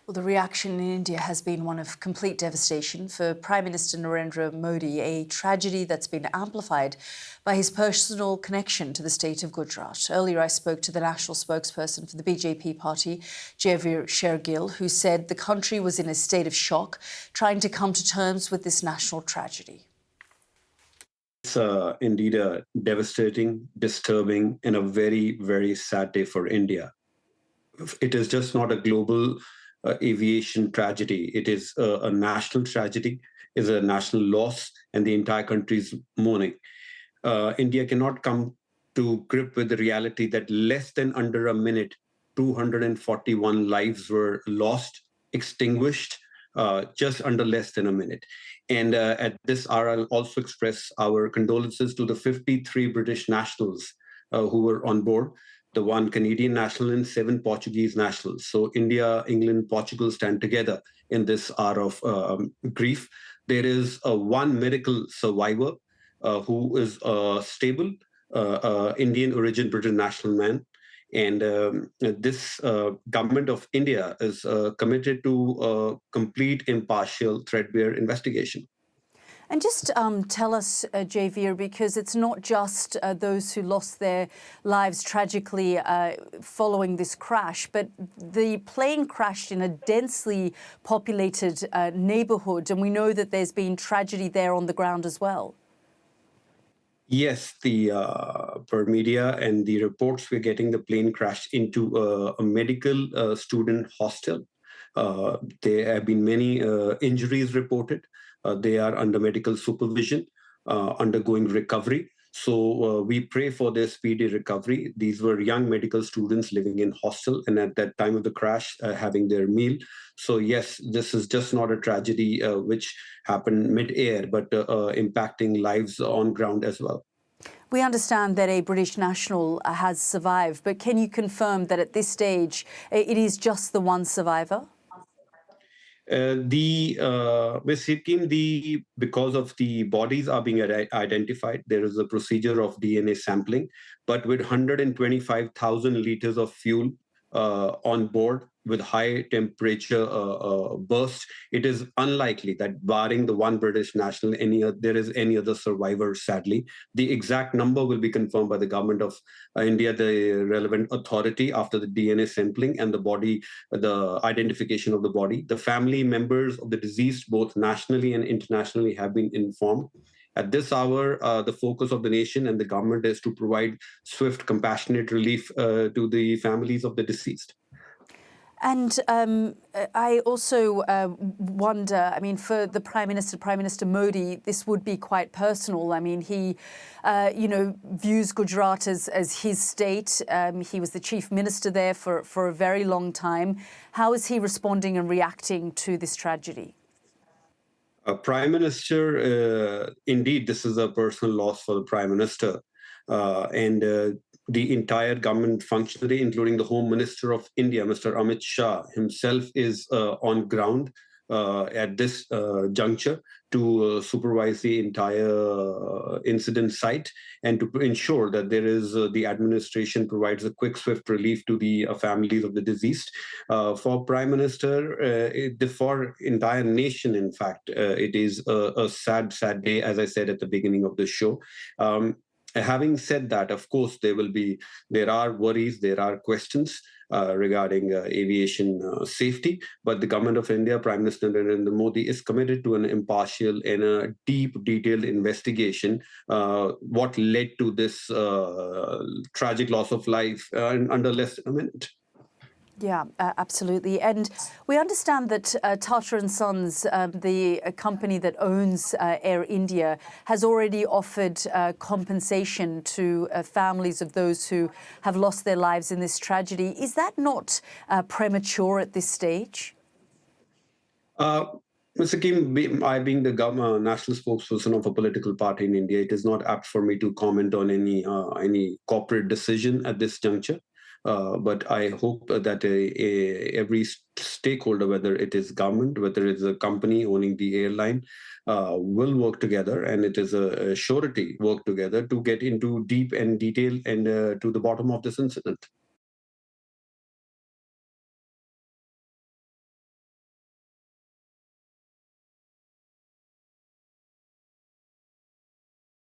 Well, the reaction in India has been one of complete devastation for Prime Minister Narendra Modi, a tragedy that's been amplified by his personal connection to the state of Gujarat. Earlier, I spoke to the national spokesperson for the BJP party, Javieer Shergill, who said the country was in a state of shock, trying to come to terms with this national tragedy. It's indeed a devastating, disturbing, and a very, very sad day for India. It is just not a global aviation tragedy. It is a national tragedy, is a national loss, and the entire country is mourning. India cannot come to grip with the reality that less than under a minute, 241 lives were lost, extinguished, just under less than a minute. And at this hour, I'll also express our condolences to the 53 British nationals who were on board, the one Canadian national and 7 Portuguese nationals. So India, England, Portugal stand together in this hour of grief. There is one miracle survivor who is a stable Indian origin British national man. And this government of India is committed to a complete, impartial, threadbare investigation. And just tell us, Javieer, because it's not just those who lost their lives tragically following this crash, but the plane crashed in a densely populated neighbourhood, and we know that there's been tragedy there on the ground as well. Yes, the per media and the reports we're getting, the plane crashed into a medical student hostel. There have been many injuries reported. They are under medical supervision, undergoing recovery. So we pray for their speedy recovery. These were young medical students living in hostel, and at that time of the crash, having their meal. So yes, this is just not a tragedy which happened mid-air, but impacting lives on ground as well. We understand that a British national has survived, but can you confirm that at this stage it is just the one survivor? Because of the bodies are being identified, there is a procedure of DNA sampling, but with 125,000 liters of fuel on board with high temperature bursts, it is unlikely that barring the one British national, there is any other survivor, sadly. The exact number will be confirmed by the government of India, the relevant authority, after the DNA sampling and the identification of the body. The family members of the deceased, both nationally and internationally, have been informed. At this hour, the focus of the nation and the government is to provide swift, compassionate relief to the families of the deceased. And I also wonder, I mean, for the Prime Minister Modi, this would be quite personal. I mean, he, views Gujarat as his state. He was the chief minister there for a very long time. How is he responding and reacting to this tragedy? Prime Minister, indeed, this is a personal loss for the Prime Minister. And the entire government functionary, including the Home Minister of India, Mr. Amit Shah himself, is on ground at this juncture to supervise the entire incident site and to ensure that the administration provides a quick, swift relief to the families of the deceased. For Prime Minister, for entire nation, in fact, it is a sad, sad day, as I said at the beginning of the show. Having said that, of course, there are worries, there are questions regarding aviation safety, but the government of India, Prime Minister Narendra Modi, is committed to an impartial and a deep, detailed investigation. What led to this tragic loss of life under less than a minute? Yeah, absolutely. And we understand that Tata & Sons, the company that owns Air India, has already offered compensation to families of those who have lost their lives in this tragedy. Is that not premature at this stage? Mr. Kim, I being the national spokesperson of a political party in India, it is not apt for me to comment on any corporate decision at this juncture. But I hope that every stakeholder, whether it is government, whether it's a company owning the airline, will work together, and it is a surety work together to get into deep and detail and to the bottom of this incident.